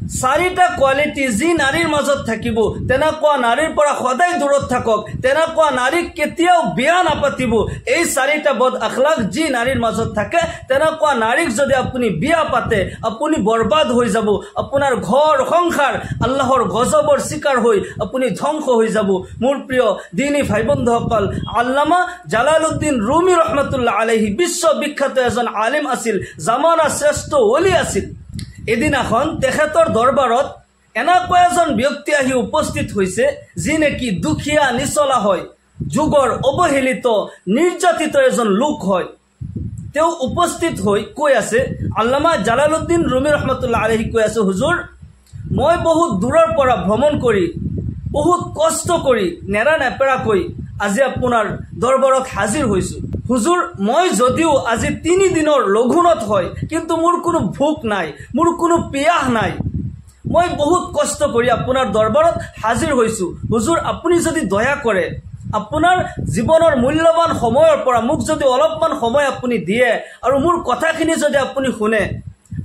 চাৰিটা কোৱালিটি যি নাৰীৰ মাজত থাকিব তেনেকুৱা নাৰীৰ পৰা সদায় দূৰত থাকক, তেনেকুৱা নাৰীক কেতিয়াও বিয়া নাপাতিব। এই চাৰিটা বদ আখলাক যি নাৰীৰ মাজত থাকে তেনেকুৱা নাৰীক যদি আপুনি বিয়া পাতে আপুনি বৰবাদ হৈ যাব। আপোনাৰ ঘৰ সংসাৰ আল্লাহৰ গজবৰ চিকাৰ হৈ আপুনি ধ্বংস হৈ যাব। মোৰ প্ৰিয় দিনী ভাই বন্ধুসকল, আল্লামা জালালুদ্দিন ৰুমি ৰহমতুল্লাহ আলাইহি বিশ্ববিখ্যাত এজন আলিম আছিল, জামানাৰ শ্ৰেষ্ঠ ওলি আছিল। এদিনাখন তেখেতৰ দৰবাৰত এনেকুৱা এজন ব্যক্তি আহি উপস্থিত হৈছে যি নেকি দুখীয়া নিচলা হয়, যুগৰ অৱহেলিত নিৰ্যাতিত এজন লোক হয়। তেওঁ উপস্থিত হৈ কৈ আছে, আল্লামা জালালুদ্দিন ৰুমি ৰহমতুল্লাহ আলাইহি কৈ আছে, হুজুৰ মই বহুত দূৰৰ পৰা ভ্ৰমণ কৰি বহুত কষ্ট কৰি নেৰা নেপেৰাকৈ আজি আপোনাৰ দৰবাৰত হাজিৰ হৈছোঁ। হুজুৰ মই যদিও আজি 3 দিনৰ লঘোণত হয় কিন্তু মোৰ কোনো ভোক নাই, মোৰ কোনো পিয়াহ নাই, মই বহুত কষ্ট কৰি আপোনাৰ দৰবাৰত হাজিৰ হৈছোঁ। হুজুৰ আপুনি যদি দয়া কৰে আপোনাৰ জীৱনৰ মূল্যৱান সময়ৰ পৰা মোক যদি অলপমান সময় আপুনি দিয়ে আৰু মোৰ কথাখিনি যদি আপুনি শুনে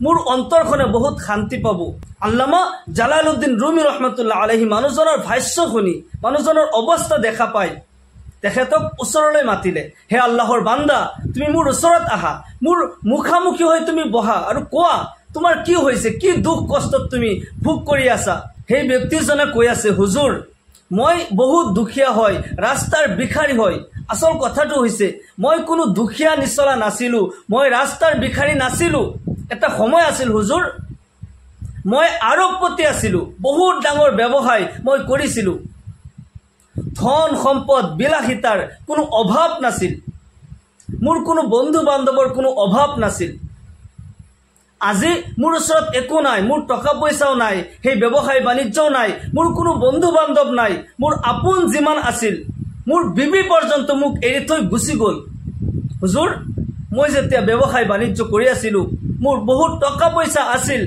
মোৰ অন্তৰখনে বহুত শান্তি পাব। আল্লামা জালালুদ্দিন ৰুমি ৰহমতুল্লাহ আলাইহি মানুহজনৰ ভাষ্য শুনি মানুহজনৰ অৱস্থা দেখা পায় তেখেতক ওচৰলৈ মাতিলে, হে আল্লাহৰ বান্দা তুমি মোৰ ওচৰত আহা, মোৰ মুখামুখি হৈ তুমি বহা আৰু কোৱা তোমাৰ কি হৈছে, কি দুখ কষ্টত তুমি ভোগ কৰি আছা। সেই ব্যক্তিজনে কৈ আছে, হুজুৰ মই বহুত দুখীয়া হয়, ৰাস্তাৰ ভিখাৰী হয়। আচল কথাটো হৈছে মই কোনো দুখীয়া নিচলা নাছিলোঁ, মই ৰাস্তাৰ ভিখাৰী নাছিলোঁ। এটা সময় আছিল হুজুৰ মই আৰবপতি আছিলোঁ, বহুত ডাঙৰ ব্যৱসায় মই কৰিছিলোঁ, ধন সম্পদ বিলাসিতাৰ কোনো অভাৱ নাছিল, মোৰ কোনো বন্ধু বান্ধৱৰ কোনো অভাৱ নাছিল। আজি মোৰ ওচৰত একো নাই, মোৰ টকা পইচাও নাই, সেই ব্যৱসায় বাণিজ্যও নাই, মোৰ কোনো বন্ধু বান্ধৱ নাই, মোৰ আপোন যিমান আছিল মোৰ বিবি পৰ্যন্ত মোক এৰি থৈ গুচি গ'ল। হুজুৰ মই যেতিয়া ব্যৱসায় বাণিজ্য কৰি আছিলোঁ মোৰ বহুত টকা পইচা আছিল,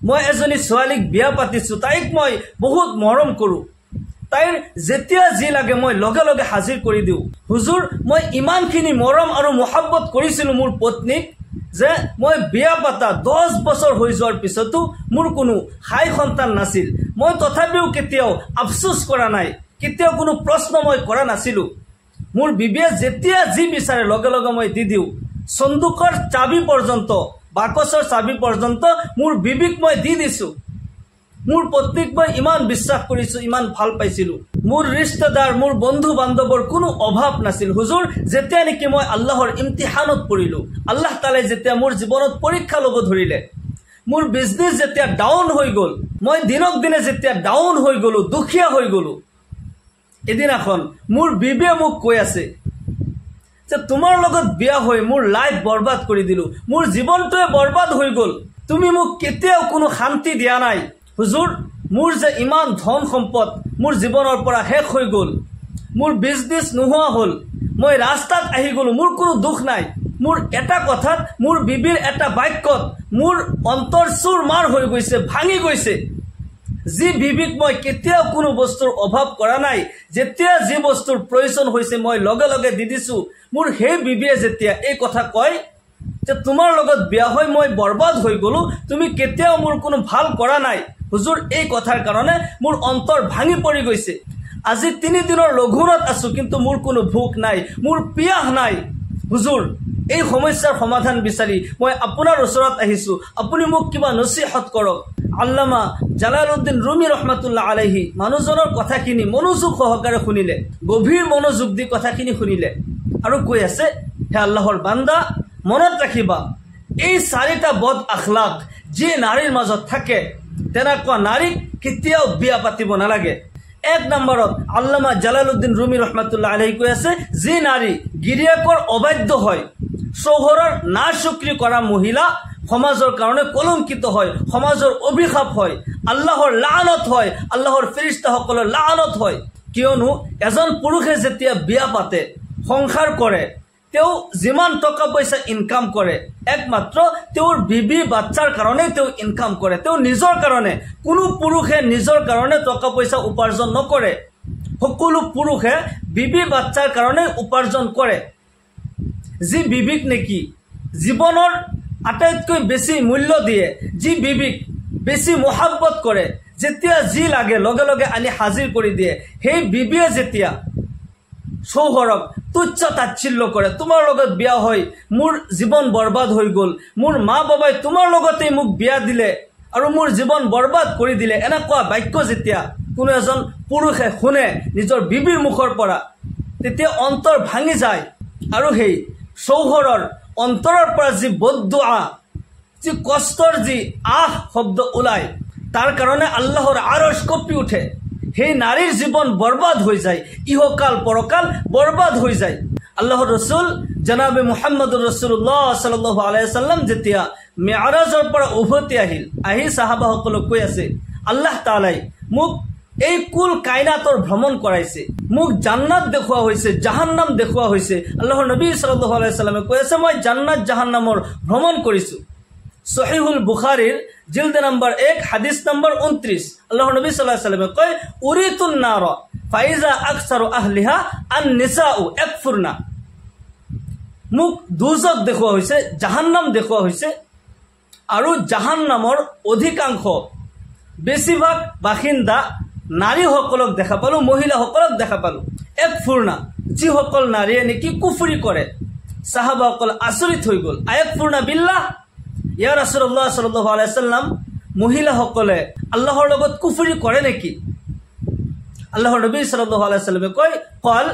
মই এজনী ছোৱালীক বিয়া পাতিছোঁ, তাইক মই বহুত মৰম কৰোঁ, তাইৰ যেতিয়া যি লাগে মই লগে লগে হাজিৰ কৰি দিওঁ। হুজুৰ মই ইমানখিনি মৰম আৰু মহাব্বত কৰিছিলোঁ মোৰ পত্নীক যে মই বিয়া পাতা 10 বছৰ হৈ যোৱাৰ পিছতো মোৰ কোনো হাই সন্তান নাছিল। মই তথাপিও কেতিয়াও আফচোচ কৰা নাই, কেতিয়াও কোনো প্ৰশ্ন মই কৰা নাছিলোঁ। মোৰ বিবিয়ে যেতিয়া যি বিচাৰে লগে লগে মই দি দিওঁ। চন্দুকৰ চাবি পৰ্যন্ত, বাকচৰ চাবি পৰ্যন্ত মোৰ বিবিক মই দি দিছোঁ। মোৰ পত্নীক মই ইমান বিশ্বাস কৰিছোঁ, ইমান ভাল পাইছিলোঁ। মোৰ ৰিষ্টেদাৰ, মোৰ বন্ধু বান্ধৱৰ কোনো অভাৱ নাছিল। হুজুৰ যেতিয়া নেকি মই আল্লাহৰ ইমতিহানত পৰিলোঁ, আল্লাহ তালাই যেতিয়া মোৰ জীৱনত পৰীক্ষা ল'ব ধৰিলে, মোৰ বিজনেছ যেতিয়া ডাউন হৈ গ'ল, মই দিনক দিনে যেতিয়া ডাউন হৈ গ'লোঁ, দুখীয়া হৈ গ'লোঁ, এদিনাখন মোৰ বিবিয়ে মোক কৈ আছে যে তোমাৰ লগত বিয়া হৈ মোৰ লাইফ বৰবাদ কৰি দিলোঁ, মোৰ জীৱনটোৱে বৰবাদ হৈ গ'ল, তুমি মোক কেতিয়াও কোনো শান্তি দিয়া নাই। হুজুৰ মোৰ যে ইমান ধন সম্পদ মোৰ জীৱনৰ পৰা শেষ হৈ গ'ল, মোৰ বিজনেছ নোহোৱা হ'ল, মই ৰাস্তাত আহি গ'লোঁ, মোৰ কোনো দুখ নাই। মোৰ এটা কথাত, মোৰ বিবিৰ এটা বাক্যত মোৰ অন্তৰ চুৰ মাৰ হৈ গৈছে, ভাঙি গৈছে। যি বিবিক মই কেতিয়াও কোনো বস্তুৰ অভাৱ কৰা নাই, যেতিয়া যি বস্তুৰ প্ৰয়োজন হৈছে মই লগে লগে দি দিছোঁ, মোৰ সেই বিবিয়ে যেতিয়া এই কথা কয় যে তোমাৰ লগত বিয়া হৈ মই বৰবাদ হৈ গ'লোঁ, তুমি কেতিয়াও মোৰ কোনো ভাল কৰা নাই, হুজুৰ এই কথাৰ কাৰণে মোৰ অন্তৰ ভাঙি পৰি গৈছে। আজি 3 দিনৰ লঘোণত আছোঁ কিন্তু মোৰ কোনো ভোক নাই, মোৰ পিয়াহ নাই। হুজুৰ এই সমস্যাৰ সমাধান বিচাৰি মই আপোনাৰ ওচৰত আহিছোঁ, আপুনি মোক কিবা নচিহত কৰক। আল্লামা জালালুদ্দিন ৰুমি ৰহমতুল্লাহ আলাইহি মানুহজনৰ কথাখিনি মনোযোগ সহকাৰে শুনিলে, গভীৰ মনোযোগ দি কথাখিনি শুনিলে আৰু কৈ আছে, হে আল্লাহৰ বান্দা মনত ৰাখিবা এই 4টা বদ আখলাক যি নাৰীৰ মাজত থাকে তেনেকুৱা নাৰীক কেতিয়াও বিয়া পাতিব নালাগে। 1 নম্বৰত আল্লামা জালালুদ্দিন ৰুমি ৰহমতুল্লাহ আলাইহি কৈ আছে, যি নাৰী গিৰিয়েকৰ অবাধ্য হয়, চৌহৰৰ নাচুকৰি কৰা মহিলা সমাজৰ কাৰণে কলংকিত হয়, সমাজৰ অভিশাপ হয়, আল্লাহৰ লানত হয়, আল্লাহৰ ফেৰিস্তাসকলৰ লানত হয়। কিয়নো এজন পুৰুষে যেতিয়া বিয়া পাতে, সংসাৰ কৰে, তেওঁ যিমান টকা পইচা ইনকাম কৰে একমাত্ৰ তেওঁৰ বিবি বাচ্চাৰ কাৰণে তেওঁ ইনকাম কৰে, তেওঁ নিজৰ কাৰণে। কোনো পুৰুষে নিজৰ কাৰণে টকা পইচা উপাৰ্জন নকৰে, সকলো পুৰুষে বিবি বাচ্চাৰ কাৰণে উপাৰ্জন কৰে। যি বিবিক নেকি জীৱনৰ আটাইতকৈ বেছি মূল্য দিয়ে, যি বিবিক বেছি মোহাব্বত কৰে, যেতিয়া যি লাগে লগে লগে আনি হাজিৰ কৰি দিয়ে, সেই বিবিয়ে যেতিয়া শৌহৰক তুচ্ছ তাচ্ছিল্য কৰে, তোমাৰ লগত বিয়া হয় মোৰ জীৱন বৰবাদ হৈ গ'ল, মোৰ মা বাবাই তোমাৰ লগতে মোক বিয়া দিলে আৰু মোৰ জীৱন বৰবাদ কৰি দিলে, এনেকুৱা বাক্য যেতিয়া কোনো এজন পুৰুষে শুনে নিজৰ বিবিৰ মুখৰ পৰা, তেতিয়া অন্তৰ ভাঙি যায় আৰু সেই শৌহৰৰ অন্তৰৰ পৰা যি বদদুআ, যি কষ্টৰ যি আহ শব্দ ওলায়, তাৰ কাৰণে আল্লাহৰ আৰশ কঁপি উঠে। সেই নাৰীৰ জীৱন বৰবাদ হৈ যায়, ইহকাল পৰকাল বৰবাদ হৈ যায়। আল্লাহৰ ৰসুল জনাবে মুহাম্মদুৰ ৰাছুলুল্লাহ সাল্লাল্লাহু আলাইহি ওয়াসাল্লাম যেতিয়া মেৰাজৰ পৰা উভতি আহি সাহাবাসকলক কৈ আছে, আল্লাহ তাআলাই মোক এই কুল কায়নাতৰ ভ্ৰমণ কৰাইছে, মোক জান্নাত দেখুওৱা হৈছে, জাহান্নাম দেখুওৱা হৈছে। আল্লাহৰ নবী সাল্লাল্লাহু আলাইহি ওয়াসাল্লামে কৈ আছে, মই জান্নাত জাহান্নামৰ ভ্ৰমণ কৰিছোঁ। সহিহুল বুখাৰীৰ জিলদ নম্বৰ 1 হাদিস নম্বৰ 29 আল্লাহৰ নবী সাল্লাল্লাহু আলাইহি ওয়াসাল্লামে কয়, উৰিতুন নাৰ ফাইজা আকসাৰু আহলিহা আন নিসাউ একফুৰনা। মোক দুজক দেখুওৱা হৈছে, জাহান্নাম দেখুওৱা হৈছে আৰু জাহান্নামৰ অধিকাংশ বেছিভাগ বাসিন্দা নাৰীসকলক দেখা পালোঁ, মহিলাসকলক দেখা পালোঁ। একফুৰনা, যিসকল নাৰীয়ে নেকি কুফৰি কৰে। সাহাবাসকল আচৰিত হৈ গ'ল, আয়াকফুৰনা বিল্লাহ, ইয়া ৰাছুলুল্লাহ সাল্লাল্লাহু আলাইহি ওয়াসাল্লাম, মহিলাসকলে আল্লাহৰ লগত কুফৰি কৰে নেকি? আল্লাহৰ নবী সাল্লাল্লাহু আলাইহি ওয়াসাল্লামে কয়, ক্বাল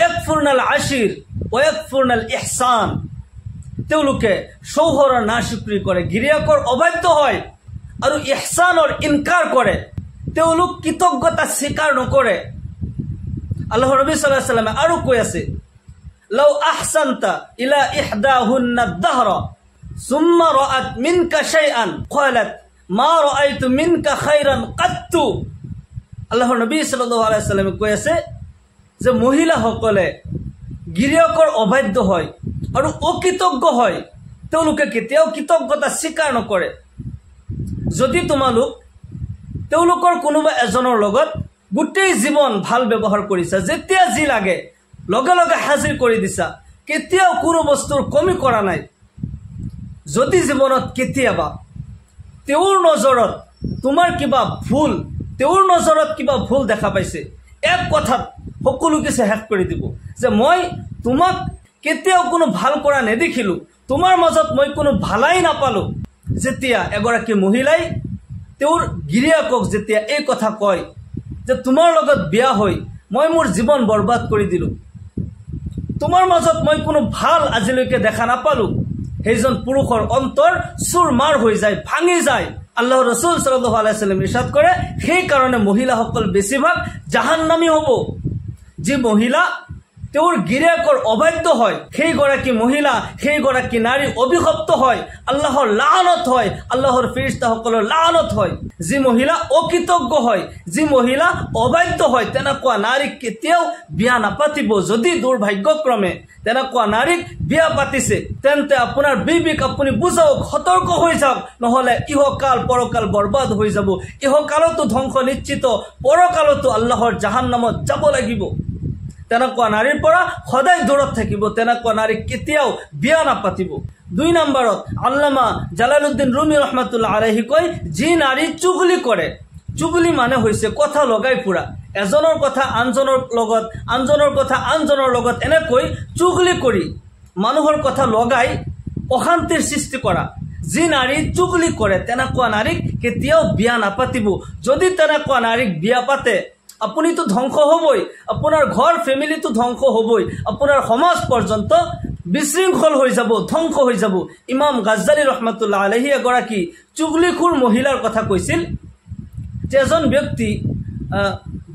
একফুৰনাল আশিৰ ওয়া একফুৰনাল ইহসান। তেওঁলোকে শৌহৰৰ নাশুকৰি কৰে, গিৰিয়াকৰ অবাধ্য হয় আৰু ইহসানৰ ইনকাৰ কৰে, তেওঁলোক কৃতজ্ঞতা স্বীকাৰ নকৰে। আল্লাহৰ নবী সাল্লাল্লাহু আলাইহি ওয়াসাল্লামে আৰু কৈ আছে, লাউ আহসানতা ইলা ইহদাহুন্না দাহৰা সুম্মা ৰাআত মিনকা শাইআন ক্বালাত মা ৰাআইতু মিনকা খায়ৰান কাত্তু। আল্লাহৰ নবী সাল্লাল্লাহু আলাইহি ওয়াসাল্লামে কৈ আছে যে মহিলাসকলে গিৰিয়কৰ অবাধ্য হয় আৰু অকৃতজ্ঞ হয়, তেওঁলোকে কেতিয়াও কৃতজ্ঞতা স্বীকাৰ নকৰে। যদি তোমালোক তেওঁলোকৰ কোনোবা এজনৰ লগত গোটেই জীৱন ভাল ব্যৱহাৰ কৰিছা, যেতিয়া যি লাগে লগে লগে হাজিৰ কৰি দিছা, কেতিয়াও কোনো বস্তুৰ কমি কৰা নাই, যদি জীৱনত কেতিয়াবা তেওঁৰ নজৰত তোমাৰ কিবা ভুল, তেওঁৰ নজৰত কিবা ভুল দেখা পাইছে, এক কথাত সকলো কিছু শেষ কৰি দিব যে মই তোমাক কেতিয়াও কোনো ভাল কৰা নেদেখিলোঁ, তোমাৰ মাজত মই কোনো ভালাই নাপালোঁ। যেতিয়া এগৰাকী মহিলাই তেওঁৰ গিৰিয়াকক যেতিয়া এই কথা কয় যে তোমাৰ লগত বিয়া হৈ মই মোৰ জীৱন বৰবাদ কৰি দিলোঁ, তোমাৰ মাজত মই কোনো ভাল আজিলৈকে দেখা নাপালোঁ, সেইজন পুৰুষৰ অন্তৰ চুৰমাৰ হৈ যায়, ভাঙি যায়। আল্লাহৰ ৰাসূল সাল্লাল্লাহু আলাইহি ওয়াসাল্লাম ইৰশাদ কৰে, সেই কাৰণে মহিলাসকল বেছিভাগ জাহান্নামী হ'ব। যি মহিলা তেওঁৰ গিৰিয়াকৰ অবাধ্য হয়, সেইগৰাকী মহিলা, সেইগৰাকী নাৰী অভিশপ্ত হয়, আল্লাহৰ লানত হয়, আল্লাহৰ ফেৰেশতাসকলৰ লানত হয়। যি মহিলা অকৃতজ্ঞ হয়, যি মহিলা অবাধ্য হয়, তেনেকুৱা নাৰীক কেতিয়াও বিয়া নাপাতিব। যদি দুৰ্ভাগ্যক্ৰমে তেনেকুৱা নাৰীক বিয়া পাতিছে, তেন্তে আপোনাৰ বিবিক আপুনি বুজাওক, সতৰ্ক হৈ যাওক, নহ'লে ইহকাল পৰকাল বৰবাদ হৈ যাব। ইহকালতো ধ্বংস নিশ্চিত, পৰকালতো আল্লাহৰ জাহান্নামত যাব লাগিব। তেনেকুৱা নাৰীৰ পৰা সদায় দূৰত থাকিব, তেনেকুৱা নাৰীক কেতিয়াও বিয়া নাপাতিব। 2 নম্বৰত আল্লামা জালালুদ্দিন ৰুমি ৰহমাতুল্লাহ আলাইহি কয়, যি নাৰী চুগলি কৰে, চুগলি মানে হৈছে কথা লগাই ফুৰা, এজনৰ কথা আনজনৰ লগত, আনজনৰ কথা আনজনৰ লগত, এনেকৈ চুগলি কৰি মানুহৰ কথা লগাই অশান্তিৰ সৃষ্টি কৰা। যি নাৰী চুগলি কৰে, তেনেকুৱা নাৰীক কেতিয়াও বিয়া নাপাতিব। যদি তেনেকুৱা নাৰীক বিয়া পাতে, আপুনিতো ধ্বংস হ'বই, আপোনাৰ ঘৰ ফেমিলিটো ধ্বংস হ'বই, আপোনাৰ সমাজ পৰ্যন্ত বিশৃংখল হৈ যাব, ধ্বংস হৈ যাব। ইমাম গাজ্জালী ৰহমাতুল্লাহ আলাইহি এগৰাকী চুগলিখোৰ মহিলাৰ কথা কৈছিল যে এজন ব্যক্তি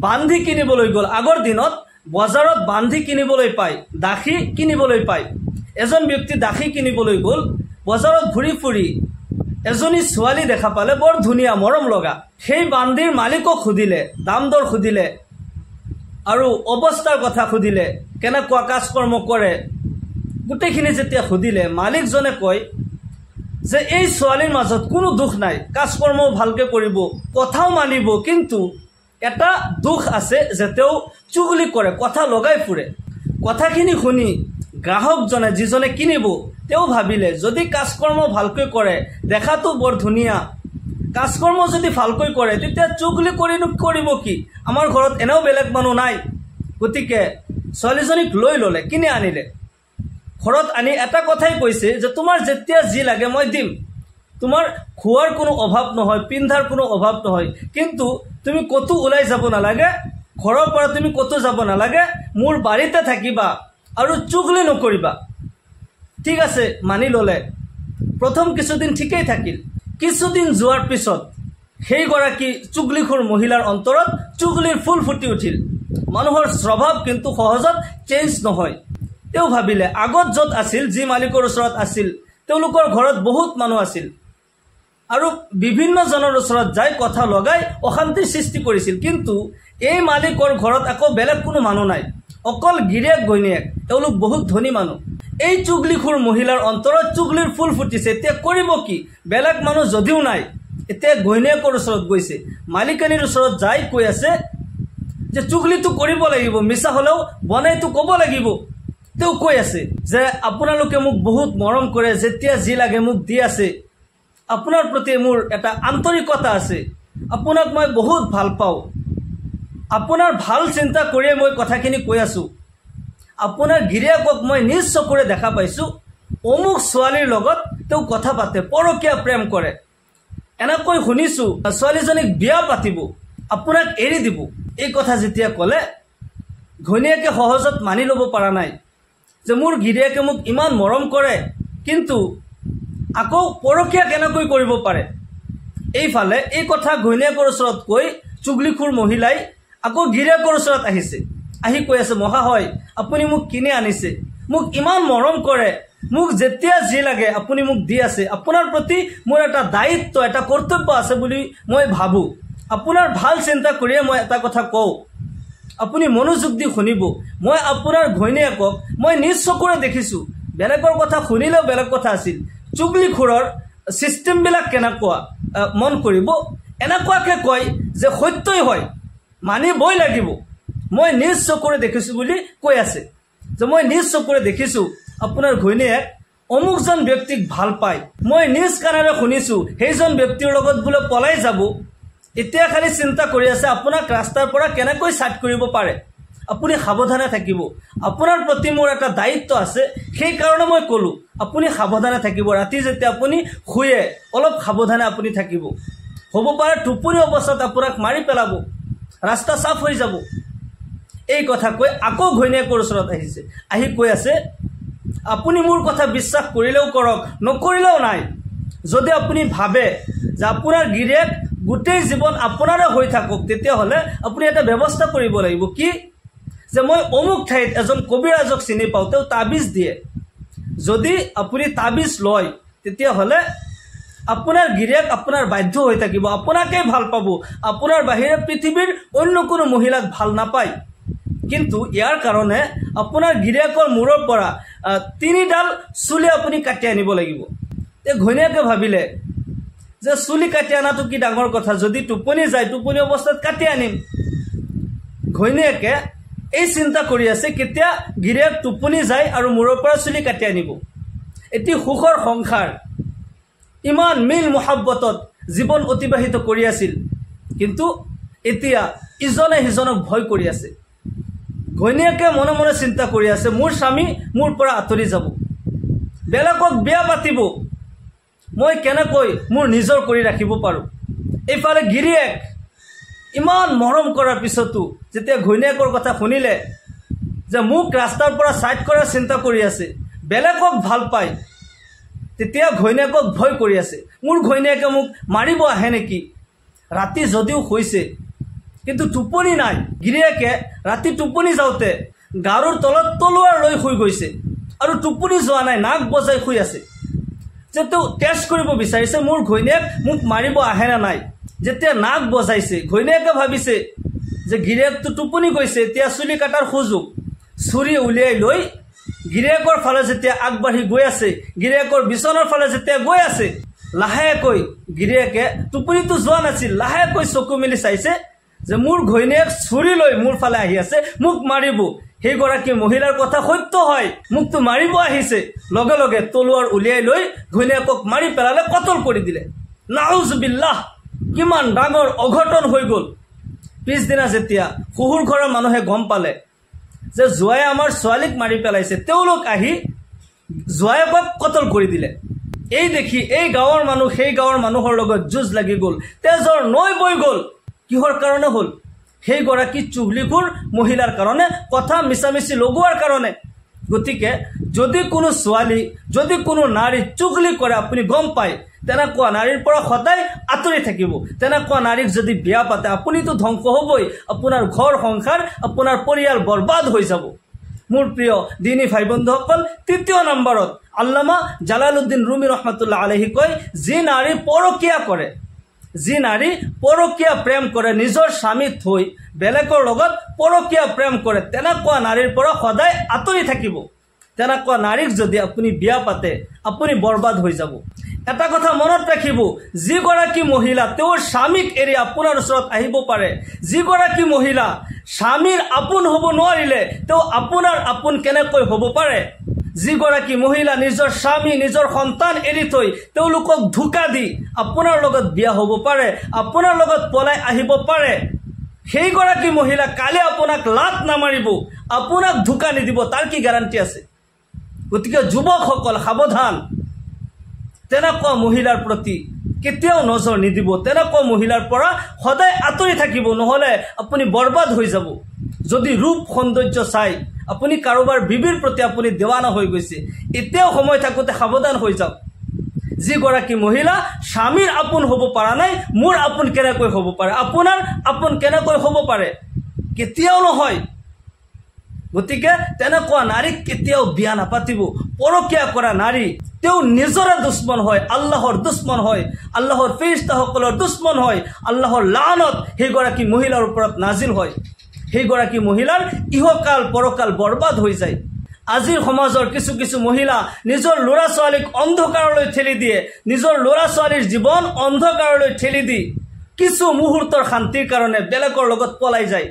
বান্ধি কিনিবলৈ গ'ল। আগৰ দিনত বজাৰত বান্ধি কিনিবলৈ পায়, দাসী কিনিবলৈ পায়। এজন ব্যক্তি দাসী কিনিবলৈ গ'ল, বজাৰত ঘূৰি ফুৰি এজনী ছোৱালী দেখা পালে, বৰ ধুনীয়া মৰম লগা। সেই বান্দিৰ মালিকক সুধিলে, দাম দৰ সুধিলে আৰু অৱস্থাৰ কথা সুধিলে, কেনেকুৱা কাজকৰ্ম কৰে, গোটেইখিনি যেতিয়া সুধিলে, মালিকজনে কয় যে এই ছোৱালীৰ মাজত কোনো দুখ নাই, কাজকৰ্মও ভালকৈ কৰিব, কথাও মানিব, কিন্তু এটা দুখ আছে যে তেওঁ চুগলি কৰে, কথা লগাই ফুৰে। কথাখিনি শুনি গ্ৰাহকজনে, যিজনে কিনিব, তেওঁ ভাবিলে যদি কাজকৰ্ম ভালকৈ কৰে, দেখাতো বৰ ধুনীয়া, কাজকৰ্ম যদি ভালকৈ কৰে তেতিয়া চুগলি কৰিব কি? আমাৰ ঘৰত এনেও বেলেগ মানুহ নাই, গতিকে ছোৱালীজনীক লৈ ল'লে, কিনি আনিলে। ঘৰত আনি এটা কথাই কৈছে যে তোমাৰ যেতিয়া যি লাগে মই দিম, তোমাৰ খোৱাৰ কোনো অভাৱ নহয়, পিন্ধাৰ কোনো অভাৱ নহয়, কিন্তু তুমি ক'তো ওলাই যাব নালাগে, ঘৰৰ পৰা তুমি ক'তো যাব নালাগে, মোৰ বাৰীতে থাকিবা আৰু চুগলি নকৰিবা। ঠিক আছে, মানি ল'লে। প্ৰথম কিছুদিন ঠিকেই থাকিল। কিছুদিন যোৱাৰ পিছত সেইগৰাকী চুগলিখোৰ মহিলাৰ অন্তৰত চুগলিৰ ফুল ফুটি উঠিল। মানুহৰ স্বভাৱ কিন্তু সহজত চেঞ্জ নহয়। তেওঁ ভাবিলে আগত য'ত আছিল, যি মালিকৰ ওচৰত আছিল, তেওঁলোকৰ ঘৰত বহুত মানুহ আছিল আৰু বিভিন্নজনৰ ওচৰত যাই কথা লগাই অশান্তিৰ সৃষ্টি কৰিছিল, কিন্তু এই মালিকৰ ঘৰত আকৌ বেলেগ কোনো মানুহ নাই, অকল গিৰিয়েক ঘৈণীয়েক, তেওঁলোক বহুত ধনী মানুহ। এই চুগলিখোৰ মহিলাৰ অন্তৰত চুগলিৰ ফুল ফুটিছে। এতিয়া কৰিব কি? বেলেগ মানুহ যদিও নাই, এতিয়া ঘৈণীয়েকৰ ওচৰত গৈছে, মালিকানীৰ ওচৰত যাই কৈ আছে যে চুগলিটো কৰিব লাগিব, মিছা হ'লেও বনাইতো ক'ব লাগিব। তেওঁ কৈ আছে যে আপোনালোকে মোক বহুত মৰম কৰে, যেতিয়া যি লাগে মোক দি আছে, আপোনাৰ প্ৰতি মোৰ এটা আন্তৰিকতা আছে, আপোনাক মই বহুত ভাল পাওঁ, আপোনাৰ ভাল চিন্তা কৰিয়ে মই কথাখিনি কৈ আছোঁ। আপোনাৰ গিৰিয়েকক মই নিজ চকুৰে দেখা পাইছোঁ, অমুক ছোৱালীৰ লগত তেওঁ কথা পাতে, পৰকীয়া প্ৰেম কৰে, এনেকৈ শুনিছোঁ, ছোৱালীজনীক বিয়া পাতিব, আপোনাক এৰি দিব। এই কথা যেতিয়া ক'লে, ঘৈণীয়েকে সহজত মানি ল'ব পৰা নাই যে মোৰ গিৰিয়েকে মোক ইমান মৰম কৰে, কিন্তু আকৌ পৰকীয়া কেনেকৈ কৰিব পাৰে। এইফালে এই কথা ঘৈণীয়েকৰ ওচৰত কৈ চুগলিখোৰ মহিলাই আকৌ গিৰিয়েকৰ ওচৰত আহিছে, আহি কৈ আছে, মহাশয় আপুনি মোক কিনি আনিছে, মোক ইমান মৰম কৰে, মোক যেতিয়া যি লাগে আপুনি মোক দি আছে, আপোনাৰ প্ৰতি মোৰ এটা দায়িত্ব, এটা কৰ্তব্য আছে বুলি মই ভাবোঁ, আপোনাৰ ভাল চিন্তা কৰিয়ে মই এটা কথা কওঁ, আপুনি মনোযোগ দি শুনিব। মই আপোনাৰ ঘৈণীয়েকক মই নিজ চকুৰে দেখিছোঁ, বেলেগৰ কথা শুনিলেও বেলেগ কথা আছিল। চুগলিখোৰৰ ছিষ্টেমবিলাক কেনেকুৱা মন কৰিব, এনেকুৱাকৈ কয় যে সত্যই হয়, মানিবই লাগিব। মই নিজ চকুৰে দেখিছোঁ বুলি কৈ আছে যে মই নিজ চকুৰে দেখিছোঁ আপোনাৰ ঘৈণীয়েক অমুকজন ব্যক্তিক ভাল পায়, মই নিজ কাণেৰে শুনিছোঁ সেইজন ব্যক্তিৰ লগত বোলে পলাই যাব। এতিয়া খালি চিন্তা কৰি আছে আপোনাক ৰাস্তাৰ পৰা কেনেকৈ ছাইড কৰিব পাৰে। আপুনি সাৱধানে থাকিব, আপোনাৰ প্ৰতি মোৰ এটা দায়িত্ব আছে, সেইকাৰণে মই ক'লোঁ আপুনি সাৱধানে থাকিব। ৰাতি যেতিয়া আপুনি শুয়ে অলপ সাৱধানে আপুনি থাকিব, হ'ব পাৰে টোপনি অৱস্থাত আপোনাক মাৰি পেলাব, ৰাস্তা চাফ হৈ যাব। এই কথা কৈ আকৌ ঘৈণীয়েকৰ ওচৰত আহিছে, আহি কৈ আছে আপুনি মোৰ কথা বিশ্বাস কৰিলেও কৰক, নকৰিলেও নাই, যদি আপুনি ভাবে যে আপোনাৰ গিৰিয়েক গোটেই জীৱন আপোনাৰে হৈ থাকক, তেতিয়াহ'লে আপুনি এটা ব্যৱস্থা কৰিব লাগিব। কি? যে মই অমুক ঠাইত এজন কবিৰাজক চিনি পাওঁ, তেওঁ তাবিজ দিয়ে, যদি আপুনি তাবিজ লয় তেতিয়াহ'লে আপোনাৰ গিৰিয়েক আপোনাৰ বাধ্য হৈ থাকিব, আপোনাকেই ভাল পাব, আপোনাৰ বাহিৰে পৃথিৱীৰ অন্য কোনো মহিলাক ভাল নাপায়। কিন্তু ইয়াৰ কাৰণে আপোনাৰ গিৰিয়েকৰ মূৰৰ পৰা 3ডাল চুলি আপুনি কাটি আনিব লাগিব। এই ঘৈণীয়েকে ভাবিলে যে চুলি কাটি অনাটো কি ডাঙৰ কথা, যদি টোপনি যায় টোপনি অৱস্থাত কাটি আনিম। ঘৈণীয়েকে এই চিন্তা কৰি আছে কেতিয়া গিৰিয়েক টোপনি যায় আৰু মূৰৰ পৰা চুলি কাটি আনিব। এটি সুখৰ সংসাৰ, ইমান মিল মহাব্বতত জীৱন অতিবাহিত কৰি আছিল, কিন্তু এতিয়া ইজনে সিজনক ভয় কৰি আছে। ঘৈণীয়েকে মনে মনে চিন্তা কৰি আছে মোৰ স্বামী মোৰ পৰা আঁতৰি যাব, বেলেগক বিয়া পাতিব, মই কেনেকৈ মোৰ নিজৰ কৰি ৰাখিব পাৰোঁ। এইফালে গিৰিয়েক ইমান মৰম কৰাৰ পিছতো যেতিয়া ঘৈণীয়েকৰ কথা শুনিলে যে মোক ৰাস্তাৰ পৰা ছাইড কৰাৰ চিন্তা কৰি আছে, বেলেগক ভাল পায়, তেতিয়া ঘৈণীয়েকক ভয় কৰি আছে, মোৰ ঘৈণীয়েকে মোক মাৰিব আহে নেকি। ৰাতি যদিও শুইছে কিন্তু টোপনি নাই। গিৰিয়েকে ৰাতি টোপনি যাওঁতে গাৰুৰ তলত তলোৱাৰ লৈ শুই গৈছে আৰু টোপনি যোৱা নাই, নাক বজাই শুই আছে। যে তেওঁ টেষ্ট কৰিব বিচাৰিছে মোৰ ঘৈণীয়েক মোক মাৰিব আহে নে নাই। যেতিয়া নাক বজাইছে ঘৈণীয়েকে ভাবিছে যে গিৰিয়েকটো টোপনি গৈছে, এতিয়া চুলি কাটাৰ সুযোগ, চুৰি উলিয়াই লৈ গিৰিয়েকৰ ফালে যেতিয়া আগবাঢ়ি গৈ আছে, গিৰিয়েকৰ বিচনাৰ ফালে যেতিয়া গৈ আছে, লাহেকৈ গিৰিয়েকে টোপনিটো যোৱা নাছিল, লাহেকৈ চকু মেলি চাইছে যে মোৰ ঘৈণীয়েক চুৰি লৈ মোৰ ফালে আহি আছে, মোক মাৰিব। সেইগৰাকী মহিলাৰ কথা সত্য হয়, মোকতো মাৰিব আহিছে। লগে লগে তলোৱাৰ উলিয়াই লৈ ঘৈণীয়েকক মাৰি পেলালে, কতল কৰি দিলে। নাউজুবিল্লাহ। কিমান ডাঙৰ অঘটন হৈ গ'ল। পিছদিনা যেতিয়া শহুৰ ঘৰৰ মানুহে গম পালে যে জোৱাই আমাৰ ছোৱালীক মাৰি পেলাইছে, তেওঁলোক আহি জোৱাইকক কতল কৰি দিলে। এই দেখি এই গাঁৱৰ মানুহ সেই গাঁৱৰ মানুহৰ লগত যুঁজ লাগি গ'ল, তেজৰ নৈ বৈ গ'ল। কিহৰ কাৰণে হ'ল? সেইগৰাকী চুগলিখোৰ মহিলাৰ কাৰণে, কথা মিছামিছি লগোৱাৰ কাৰণে। গতিকে যদি কোনো ছোৱালী, যদি কোনো নাৰী চুগলি কৰে আপুনি গম পায়, তেনেকুৱা নাৰীৰ পৰা সদায় আঁতৰি থাকিব। তেনেকুৱা নাৰীক যদি বিয়া পাতে আপুনিতো ধ্বংস হ'বই, আপোনাৰ ঘৰ সংসাৰ, আপোনাৰ পৰিয়াল বৰবাদ হৈ যাব। মোৰ প্ৰিয় দিনী ভাই বন্ধুসকল, তৃতীয় নম্বৰত আল্লামা জালালুদ্দিন ৰুমি ৰহমাতুল্লাহ আলাইহি কয়, যি নাৰী পৰকীয়া কৰে, যি নাৰী পৰকীয়া প্ৰেম কৰে, নিজৰ স্বামী থৈ বেলেগৰ লগত পৰকীয়া প্ৰেম কৰে, তেনেকুৱা নাৰীৰ পৰা সদায় আঁতৰি থাকিব। তেনেকুৱা নাৰীক যদি আপুনি বিয়া পাতে আপুনি বৰবাদ হৈ যাব। এটা কথা মনত ৰাখিব, যিগৰাকী মহিলা তেওঁৰ স্বামীক এৰি আপোনাৰ ওচৰত আহিব পাৰে, যিগৰাকী মহিলা স্বামীৰ আপোন হ'ব নোৱাৰিলে তেওঁ আপোনাৰ আপোন কেনেকৈ হ'ব পাৰে? যিগৰাকী মহিলা নিজৰ স্বামী, নিজৰ সন্তান এৰি থৈ তেওঁলোকক ধোকা দি আপোনাৰ লগত বিয়া হ'ব পাৰে, আপোনাৰ লগত পলাই আহিব পাৰে, সেইগৰাকী মহিলা কালি আপোনাক লাত নামাৰিব, আপোনাক ধোকা নিদিব, তাৰ কি গ্যাৰাণ্টি আছে? গতিকে যুৱকসকল সাৱধান, তেনেকুৱা মহিলাৰ প্ৰতি কেতিয়াও নজৰ নিদিব, তেনেকুৱা মহিলাৰ পৰা সদায় আঁতৰি থাকিব, নহ'লে আপুনি বৰবাদ হৈ যাব। যদি ৰূপ সৌন্দৰ্য চাই আপুনি কাৰোবাৰ বিবিৰ প্ৰতি আপুনি দেৱানা হৈ গৈছে, এতিয়াও সময় থাকোঁতে সাৱধান হৈ যাওক। যিগৰাকী মহিলা স্বামীৰ আপোন হ'ব পৰা নাই, মোৰ আপোন কেনেকৈ হ'ব পাৰে? আপোনাৰ আপোন কেনেকৈ হ'ব পাৰে? কেতিয়াও নহয়। গতিকে তেনেকুৱা নাৰীক কেতিয়াও বিয়া নাপাতিব। পৰকীয়া কৰা নাৰী তেওঁ নিজৰে দুশ্মন হয়, আল্লাহৰ দুশ্মন হয়, আল্লাহৰ ফেৰিস্তাসকলৰ দুশ্মন হয়, আল্লাহৰ লানত সেইগৰাকী মহিলাৰ ওপৰত নাজিল হয়। সেইগৰাকী মহিলাৰ ইহকাল পৰকাল বৰবাদ হৈ যায়। আজিৰ সমাজৰ কিছু কিছু মহিলা নিজৰ ল'ৰা ছোৱালীক অন্ধকাৰলৈ ঠেলি দিয়ে, নিজৰ ল'ৰা ছোৱালীৰ জীৱন অন্ধকাৰলৈ ঠেলি দি কিছু মুহূৰ্তৰ শান্তিৰ কাৰণে বেলেগৰ লগত পলাই যায়।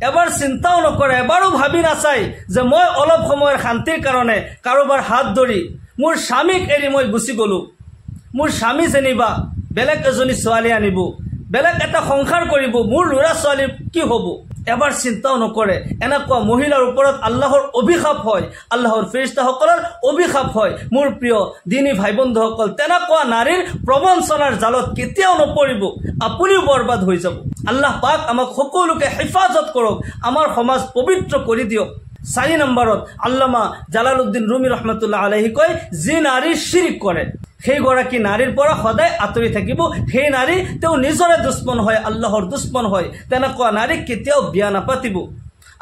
এবাৰ চিন্তাও নকৰে, এবাৰো ভাবি নাচায় যে মই অলপ সময়ৰ শান্তিৰ কাৰণে কাৰোবাৰ হাত ধৰি মোৰ স্বামীক এৰি মই গুচি গ'লোঁ, মোৰ স্বামী যেনিবা বেলেগ এজনী ছোৱালী আনিব, বেলেগ এটা সংসাৰ কৰিব, মোৰ ল'ৰা ছোৱালীৰ কি হ'ব? এবাৰ চিন্তাও নকৰে। এনেকুৱা মহিলাৰ ওপৰত আল্লাহৰ অভিশাপ হয়, আল্লাহৰ ফেৰিস্তাসকলৰ অভিশাপ হয়। মোৰ প্ৰিয় দিনী ভাই বন্ধুসকল, তেনেকুৱা নাৰীৰ প্ৰবঞ্চনাৰ জালত কেতিয়াও নপৰিব, আপুনিও বৰবাদ হৈ যাব। আল্লাহ পাক আমাক সকলোকে হেফাজত কৰক, আমাৰ সমাজ পবিত্ৰ কৰি দিয়ক। 4 নম্বৰত আল্লামা জালালুদ্দিন ৰুমি ৰহমাতুল্লাহ আলাইহি কয়, যি নাৰী শিৰিক কৰে সেইগৰাকী নাৰীৰ পৰা সদায় আঁতৰি থাকিব। সেই নাৰী তেওঁ নিজৰে দুশ্মন হয়, আল্লাহৰ দুশ্মন হয়, তেনেকুৱা নাৰীক কেতিয়াও বিয়া নাপাতিব।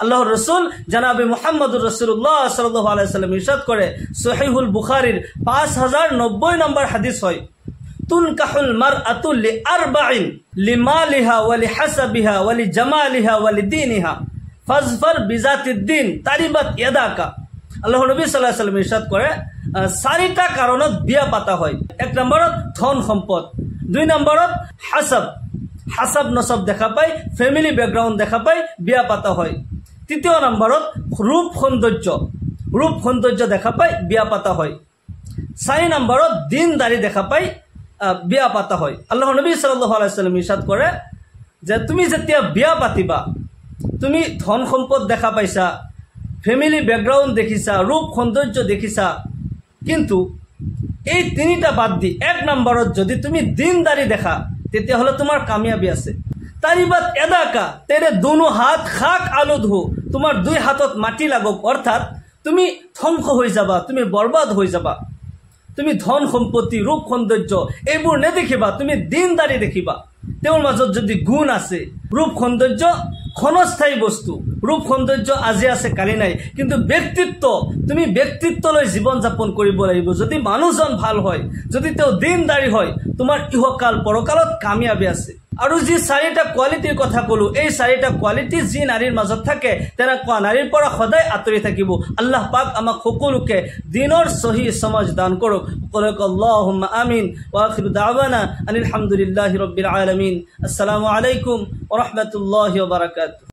আল্লাহৰ ৰসুল জনাবে মুহাম্মদুৰ ৰাসূলুল্লাহ সাল্লাল্লাহু আলাইহি ওয়াসাল্লাম ইৰশাদ কৰে, সহিহুল বুখাৰীৰ 5090 নম্বৰ হাদিস হয়, তুনকাহুল মারআতু লিআরবাইন লিমালিহা ওয়া লিহাসাবিহা ওয়া লিজামালিহা ওয়া লিদীনিহা ফাজফার বিজাতিদ্দিন তারিবাত ইয়াদাকা। আল্লাহর নবী সাল্লাল্লাহু আলাইহি ওয়াসাল্লাম ইরশাদ করে, 4টা কাৰণত বিয়া পাতা হয়। 1 নম্বৰত ধন সম্পদ, 2 নম্বৰত হাসাব নসব দেখা পাই, ফ্যামিলি ব্যাকগ্ৰাউন্ড দেখা পাই বিয়া পাতা হয়। 3 নম্বৰত ৰূপ সৌন্দৰ্য দেখা পাই বিয়া পাতা হয়। 4 নম্বৰত দিনদারি দেখা পাই বিয়া পাতা হয়। আল্লাহর নবী সাল্লাল্লাহু আলাইহি ওয়াসাল্লাম ইরশাদ করে যে তুমি যেতিয়া বিয়া পাতিবা, তুমি ধন সম্পদ দেখা পাইছা, ফ্যামিলি ব্যাকগ্রাউন্ড দেখিছা, রূপ সৌন্দর্য দেখিছা, কিন্তু এই 3টা বাদ দি 1 নম্বৰত যদি তুমি দিনদাৰি দেখা, তেতিয়াহ'লে তোমাৰ কামিয়াবি আছে। তারিবাত এদাকা, তেরে দুনো হাত খাক আলুদ হো, তোমার 2 হাতত মাটি লাগক, অর্থাৎ তুমি ধ্বংস হৈ যাবা, তুমি বরবাদ হৈ যাবা। তুমি ধন সম্পত্তি, রূপ সৌন্দর্য এইবোৰ নেদেখিবা, তুমি দিনদাৰি দেখিবা। তেওঁৰ মাজত যদি গুণ আছে, ৰূপ সৌন্দৰ্য ক্ষণস্থায়ী বস্তু, ৰূপ সৌন্দৰ্য আজি আছে কালি নাই, কিন্তু ব্যক্তিত্ব, তুমি ব্যক্তিত্বলৈ জীৱন যাপন কৰিব লাগিব। যদি মানুহজন ভাল হয়, যদি তেওঁ দিনদাৰি হয়, তোমাৰ ইহকাল পৰকালত কামিয়াবি আছে। আৰু যি 4টা কোৱালিটিৰ কথা ক'লো, এই 4টা কোৱালিটি যি নাৰীৰ মাজত থাকে তেনেকুৱা নাৰীৰ পৰা সদায় আঁতৰি থাকিব। আল্লাহ পাক আমাক সকলোকে দিনৰ সহি সমাজ দান কৰক। আল্লাহুম্মা আমিন ওয়া আখিৰু দাওয়ানা আনিল হামদুলিল্লাহি ৰাব্বিল আলামিন। আসসালামু আলাইকুম ওয়া ৰাহমাতুল্লাহি ওয়া বাৰাকাতুহু।